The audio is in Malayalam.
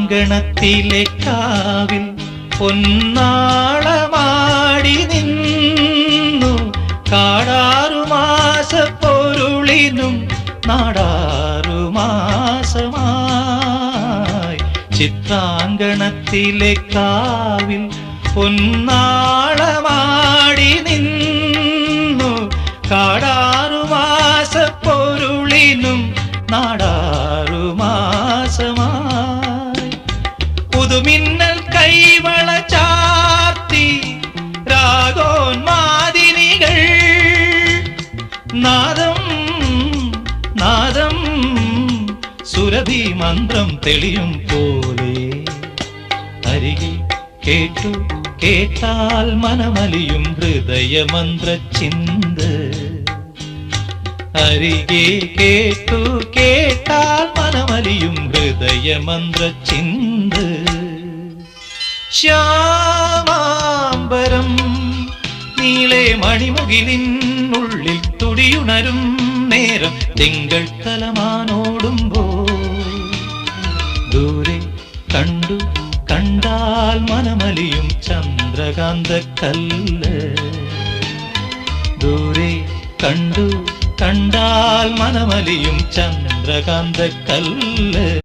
ചിത്രാങ്കണത്തിലെ കാവിൽ പൊന്നാളമാടി നിന്നു കാടാറുമാസ പൊരുളിനും നാടാറുമാസമായി. ചിത്രാങ്കണത്തിലെ കാവിൽ പൊന്നാളമാടി നിന്നു കാടാറുമാസ പൊരുളിനും നാടാറുമാസമായി. പുതുമിന്നൽ കൈവള ചാർത്തി രാഗോന്മാദിനികൾ നാദം നാദം സുരഭി മന്ത്രം തെളിയും പോലെ അരികിൽ കേട്ടു കേട്ടാൽ മനമലിയും ഹൃദയമന്ത്ര ചിന്ത. അരികെ കേട്ടു കേട്ടാൽ മനമലിയും ഹൃദയമന്ത്ര ചിന്ത. ശ്യാമാംബരം നീളെ മണിമുകിലിനുള്ളിൽ തുടിയുണരും നേരം തിങ്കൾ തലമാനോടുമ്പോ ദൂരെ കണ്ടു കണ്ടാൽ മനമലിയും ചന്ദ്രകാന്ത കല്ല്. ദൂരെ കണ്ടു കണ്ടാൽ മനമലിയും ചന്ദ്രകാന്ത കല്ല്.